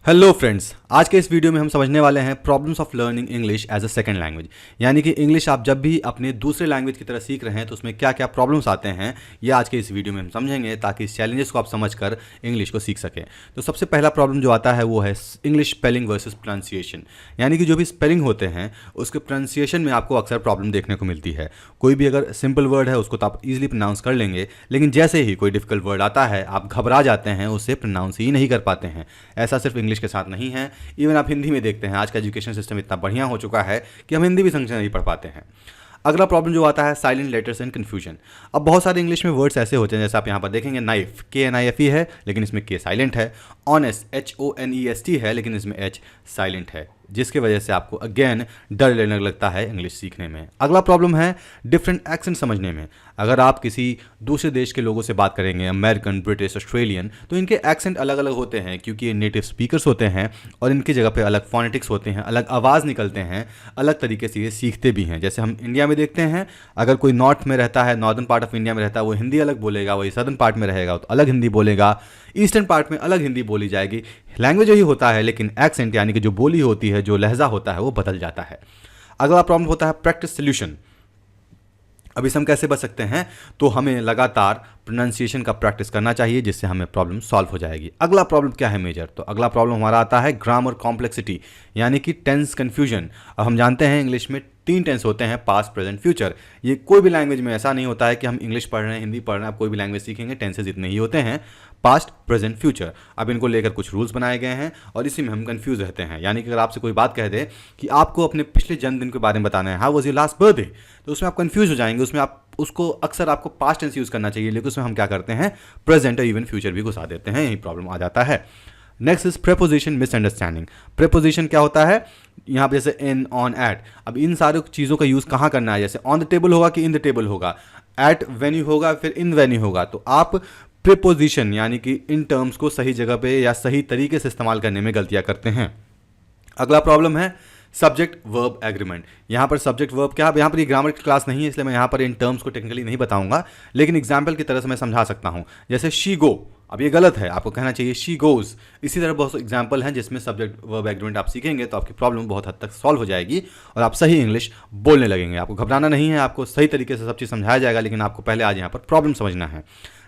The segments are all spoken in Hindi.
हेलो फ्रेंड्स, आज के इस वीडियो में हम समझने वाले हैं problems of learning English as a second language. यानी कि इंग्लिश आप जब भी अपने दूसरे लैंग्वेज की तरह सीख रहे हैं तो उसमें क्या क्या प्रॉब्लम्स आते हैं, ये आज के इस वीडियो में हम समझेंगे ताकि इस चैलेंजेस को आप समझकर इंग्लिश को सीख सकें। तो सबसे पहला प्रॉब्लम जो आता है वो है इंग्लिश स्पेलिंग वर्सेस प्रोनाउंसिएशन। यानी कि जो भी स्पेलिंग होते हैं उसके प्रोनाउंसिएशन में आपको अक्सर प्रॉब्लम देखने को मिलती है। कोई भी अगर सिंपल वर्ड है उसको तो आप इजीली प्रोनाउंस कर लेंगे, लेकिन जैसे ही कोई डिफिकल्ट वर्ड आता है आप घबरा जाते हैं, उससे प्रोनाउंस ही नहीं कर पाते हैं। ऐसा सिर्फ इंग्लिश के साथ नहीं है, इवन आप हिंदी में देखते हैं। आज का एजुकेशन सिस्टम इतना बढ़िया हो चुका है कि हम हिंदी भी संग से नहीं पढ़ पाते हैं। अगला प्रॉब्लम जो आता है साइलेंट लेटर्स एंड कन्फ्यूजन। अब बहुत सारे इंग्लिश में वर्ड्स ऐसे होते हैं, जैसे आप यहाँ पर देखेंगे नाइफ KNIFE है लेकिन इसमें K साइलेंट है। ऑनेस्ट HONEST है लेकिन इसमें H साइलेंट है, जिसकी वजह से आपको अगेन डर लगने लगता है इंग्लिश सीखने में। अगला प्रॉब्लम है डिफरेंट एक्सेंट समझने में। अगर आप किसी दूसरे देश के लोगों से बात करेंगे, अमेरिकन, ब्रिटिश, ऑस्ट्रेलियन, तो इनके एक्सेंट अलग अलग होते हैं क्योंकि ये नेटिव स्पीकर्स होते हैं और इनकी जगह पे अलग फोनेटिक्स होते हैं, अलग आवाज़ निकलते हैं, अलग तरीके से ये सीखते भी हैं। जैसे हम इंडिया में देखते हैं, अगर कोई नॉर्थ में रहता है, नॉर्दर्न पार्ट ऑफ इंडिया में रहता है, वो हिंदी अलग बोलेगा, वही सदर्न पार्ट में रहेगा तो अलग हिंदी बोलेगा, ईस्टर्न पार्ट में अलग हिंदी बोली जाएगी। लैंग्वेज वही होता है लेकिन एक्सेंट यानी कि जो बोली होती है, जो लहजा होता है वो बदल जाता है। अगला प्रॉब्लम होता है प्रैक्टिस सोल्यूशन। अब इस हम कैसे बच सकते हैं, तो हमें लगातार प्रोनाउंसिएशन का प्रैक्टिस करना चाहिए जिससे हमें प्रॉब्लम सॉल्व हो जाएगी। अगला प्रॉब्लम क्या है मेजर, तो अगला प्रॉब्लम हमारा आता है ग्रामर कॉम्प्लेक्सिटी यानी कि टेंस कन्फ्यूजन। अब हम जानते हैं इंग्लिश में 3 टेंस होते हैं, पास्ट, प्रेजेंट, फ्यूचर। ये कोई भी लैंग्वेज में ऐसा नहीं होता है कि हम इंग्लिश पढ़ रहे हैं, हिंदी पढ़ रहे हैं, आप कोई भी लैंग्वेज सीखेंगे टेंसेज इतने ही होते हैं, पास्ट, प्रेजेंट, फ्यूचर। अब इनको लेकर कुछ रूल्स बनाए गए हैं और इसी में हम कंफ्यूज रहते हैं। यानी कि अगर आपसे कोई बात कह दे कि आपको अपने पिछले जन्मदिन के बारे में बताना है, how was your last birthday, तो उसमें आप कंफ्यूज हो जाएंगे। उसमें आप उसको अक्सर आपको पास्ट टेंस यूज करना चाहिए, लेकिन उसमें हम क्या करते हैं प्रेजेंट और इवन फ्यूचर भी घुसा देते हैं, यही प्रॉब्लम आ जाता है। Next is preposition misunderstanding. Preposition क्या होता है, यहाँ पे जैसे इन, ऑन, एट। अब इन सारी चीज़ों का यूज़ कहाँ करना है, जैसे ऑन द टेबल होगा कि इन द टेबल होगा, एट वेन्यू होगा फिर इन वेन्यू होगा। तो आप प्रेपोजिशन यानी कि इन टर्म्स को सही जगह पे या सही तरीके से इस्तेमाल करने में गलतियाँ करते हैं। अगला प्रॉब्लम है सब्जेक्ट वर्ब एग्रीमेंट। यहाँ पर सब्जेक्ट वर्ब क्या है, यहाँ पर ये ग्रामर की क्लास नहीं है इसलिए मैं यहाँ पर इन टर्म्स को टेक्निकली नहीं बताऊंगा, लेकिन एग्जाम्पल की तरह से मैं समझा सकता हूँ। जैसे शी गो, अब ये गलत है, आपको कहना चाहिए शी गोज। इसी तरह बहुत से एग्जाम्पल हैं जिसमें सब्जेक्ट वर्ब एग्रीमेंट आप सीखेंगे तो आपकी प्रॉब्लम बहुत हद तक सॉल्व हो जाएगी और आप सही इंग्लिश बोलने लगेंगे। आपको घबराना नहीं है, आपको सही तरीके से सब चीज़ समझाया जाएगा, लेकिन आपको पहले आज यहाँ पर प्रॉब्लम समझना है।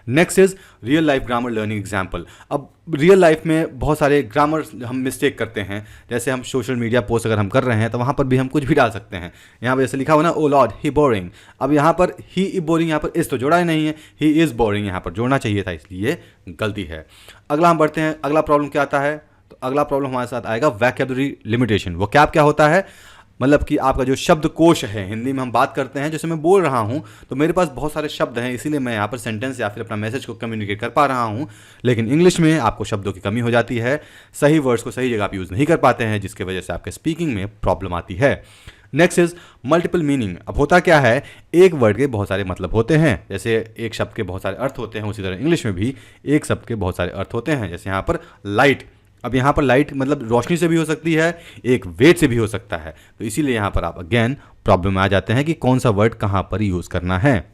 Next is real life grammar learning example. अब रियल लाइफ में बहुत सारे ग्रामर हम मिस्टेक करते हैं, जैसे हम सोशल मीडिया पोस्ट अगर हम कर रहे हैं तो वहाँ पर भी हम कुछ भी डाल सकते हैं। यहाँ पर जैसे लिखा हुआ ना, ओ लॉर्ड ही बोरिंग, अब यहाँ पर ही इज बोरिंग, यहाँ पर इस तो जोड़ा ही नहीं है, ही इज़ बोरिंग यहाँ पर जोड़ना चाहिए था, इसलिए गलती है। अगला हम बढ़ते हैं, अगला प्रॉब्लम क्या आता है, तो अगला प्रॉब्लम हमारे साथ आएगा वोकैबुलरी लिमिटेशन। वो क्या होता है, मतलब कि आपका जो शब्दकोश है, हिंदी में हम बात करते हैं, जैसे मैं बोल रहा हूं तो मेरे पास बहुत सारे शब्द हैं, इसीलिए मैं यहाँ पर सेंटेंस या फिर अपना मैसेज को कम्युनिकेट कर पा रहा हूं। लेकिन इंग्लिश में आपको शब्दों की कमी हो जाती है, सही वर्ड्स को सही जगह आप यूज़ नहीं कर पाते हैं, जिसकी वजह से आपके स्पीकिंग में प्रॉब्लम आती है। Next is multiple meaning. अब होता क्या है, एक वर्ड के बहुत सारे मतलब होते हैं, जैसे एक शब्द के बहुत सारे अर्थ होते हैं, उसी तरह इंग्लिश में भी एक शब्द के बहुत सारे अर्थ होते हैं। जैसे यहाँ पर लाइट, अब यहाँ पर लाइट मतलब रोशनी से भी हो सकती है, एक वेट से भी हो सकता है, तो इसीलिए यहाँ पर आप अगेन प्रॉब्लम में आ जाते हैं कि कौन सा वर्ड कहाँ पर यूज़ करना है।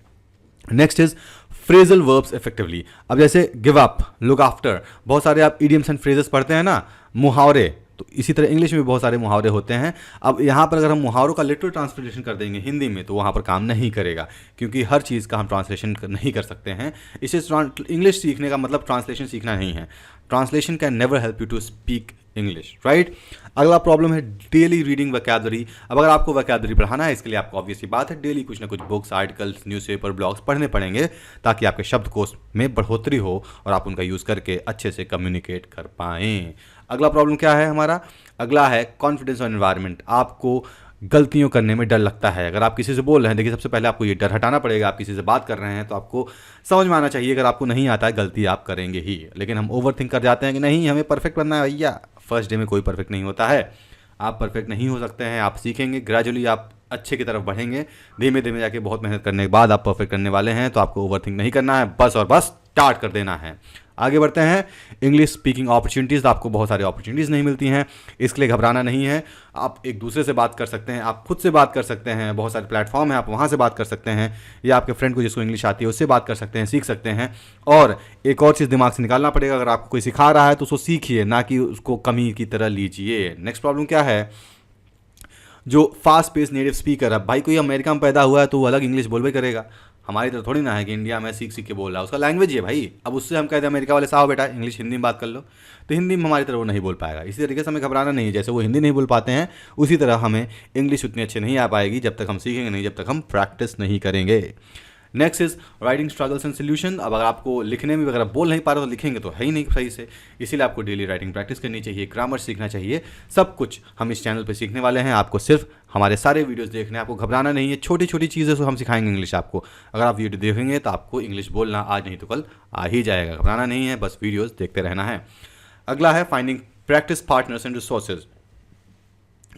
Next is phrasal verbs effectively. अब जैसे गिव अप, लुक आफ्टर, बहुत सारे आप इडियम्स एंड फ्रेजेस पढ़ते हैं ना, मुहावरे, तो इसी तरह इंग्लिश में भी बहुत सारे मुहावरे होते हैं। अब यहाँ पर अगर हम मुहावरों का लिटरल ट्रांसलेशन कर देंगे हिंदी में तो वहाँ पर काम नहीं करेगा, क्योंकि हर चीज़ का हम ट्रांसलेशन नहीं कर सकते हैं। इससे इंग्लिश सीखने का मतलब ट्रांसलेशन सीखना नहीं है। Translation can never help you to speak English, right. अगला प्रॉब्लम है डेली रीडिंग वोकैबुलरी। अब अगर आपको वोकैबुलरी बढ़ाना है, इसके लिए आपको ऑब्वियसली बात है डेली कुछ ना कुछ बुक्स, आर्टिकल्स, न्यूज़पेपर, ब्लॉग्स पढ़ने पड़ेंगे ताकि आपके शब्दकोश में बढ़ोतरी हो और आप उनका यूज़ करके अच्छे से कम्युनिकेट कर पाएँ। अगला प्रॉब्लम क्या है हमारा, अगला है कॉन्फिडेंस और एनवायरनमेंट। आपको गलतियों करने में डर लगता है। अगर आप किसी से बोल रहे हैं, देखिए सबसे पहले आपको ये डर हटाना पड़ेगा। आप किसी से बात कर रहे हैं तो आपको समझ में आना चाहिए, अगर आपको नहीं आता है गलती आप करेंगे ही, लेकिन हम ओवर थिंक कर जाते हैं कि नहीं हमें परफेक्ट बनना है। भैया फर्स्ट डे में कोई परफेक्ट नहीं होता है, आप परफेक्ट नहीं हो सकते हैं, आप सीखेंगे, ग्रेजुअली आप अच्छे की तरफ बढ़ेंगे, धीमे धीमे जाके बहुत मेहनत करने के बाद आप परफेक्ट करने वाले हैं। तो आपको ओवर थिंक नहीं करना है, बस और बस स्टार्ट कर देना है। आगे बढ़ते हैं। इंग्लिश स्पीकिंग अपॉर्चुनिटीज़, आपको बहुत सारी अपॉर्चुनिटीज़ नहीं मिलती हैं, इसके लिए घबराना नहीं है। आप एक दूसरे से बात कर सकते हैं, आप खुद से बात कर सकते हैं, बहुत सारे प्लेटफॉर्म हैं, आप वहाँ से बात कर सकते हैं, या आपके फ्रेंड को जिसको इंग्लिश आती है उससे बात कर सकते हैं, सीख सकते हैं। और एक और चीज़ दिमाग से निकालना पड़ेगा, अगर आपको कोई सिखा रहा है तो उसको सीखिए, ना कि उसको कमी की तरह लीजिए। नेक्स्ट प्रॉब्लम क्या है, जो फास्ट पेस नेटिव स्पीकर है, भाई कोई अमेरिका में पैदा हुआ है तो वो अलग इंग्लिश बोलबे करेगा। हमारी तरह थोड़ी ना है कि इंडिया में सीख सीख के बोल रहा है, उसका लैंग्वेज है भाई। अब उससे हम कहते हैं अमेरिका वाले साहब बेटा इंग्लिश हिंदी में बात कर लो, तो हिंदी में हमारी तरह वो नहीं बोल पाएगा। इसी तरीके से हमें घबराना नहीं है, जैसे वो हिंदी नहीं बोल पाते हैं उसी तरह हमें इंग्लिश उतनी अच्छी नहीं आ पाएगी जब तक हम सीखेंगे नहीं, जब तक हम प्रैक्टिस नहीं करेंगे। Next is writing struggles and solution. अब अगर आपको लिखने में अगर आप बोल नहीं पा रहे तो लिखेंगे तो है ही नहीं सही से, इसीलिए आपको डेली राइटिंग प्रैक्टिस करनी चाहिए, ग्रामर सीखना चाहिए। सब कुछ हम इस चैनल पे सीखने वाले हैं, आपको सिर्फ हमारे सारे वीडियोस देखने हैं, आपको घबराना नहीं है। छोटी छोटी चीज़ें से हम सिखाएंगे इंग्लिश आपको। अगर आप वीडियो देखेंगे तो आपको इंग्लिश बोलना आज नहीं तो कल आ ही जाएगा, घबराना नहीं है, बस वीडियोज़ देखते रहना है। अगला है finding practice partners and resources.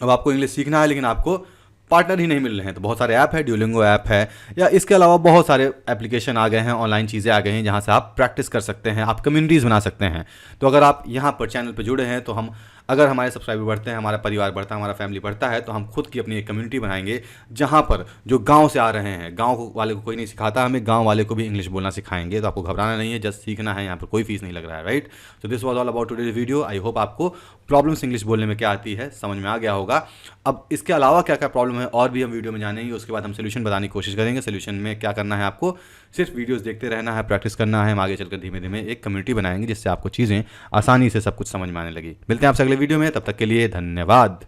अब आपको इंग्लिश सीखना है लेकिन आपको पार्टनर ही नहीं मिल रहे हैं, तो बहुत सारे ऐप है, ड्यूलिंगो ऐप है, या इसके अलावा बहुत सारे एप्लीकेशन आ गए हैं, ऑनलाइन चीज़ें आ गई हैं जहां से आप प्रैक्टिस कर सकते हैं, आप कम्युनिटीज़ बना सकते हैं। तो अगर आप यहां पर चैनल पर जुड़े हैं तो हम अगर हमारे सब्सक्राइबर बढ़ते हैं, हमारा परिवार बढ़ता है, हमारा फैमिली बढ़ता है, तो हम खुद की अपनी एक कम्युनिटी बनाएंगे जहाँ पर जो गाँव से आ रहे हैं, गाँव वाले को कोई नहीं सिखाता, हमें गाँव वाले को भी इंग्लिश बोलना सिखाएंगे। तो आपको घबराना नहीं है, जस्ट सीखना है, यहाँ पर कोई फीस नहीं लग रहा है, राइट। तो this was all about today's video. I hope आपको प्रॉब्लम्स इंग्लिश बोलने में क्या आती है समझ में आ गया होगा। अब इसके अलावा क्या क्या प्रॉब्लम है और भी हम वीडियो में जानेंगे, उसके बाद हम सोल्यूशन बताने की कोशिश करेंगे। सोल्यूशन में क्या करना है, आपको सिर्फ वीडियोस देखते रहना है, प्रैक्टिस करना है, हम आगे चलकर धीमे धीमे एक कम्युनिटी बनाएंगे जिससे आपको चीज़ें आसानी से सब कुछ समझ में आने लगी। मिलते हैं आपसे अगले वीडियो में, तब तक के लिए धन्यवाद।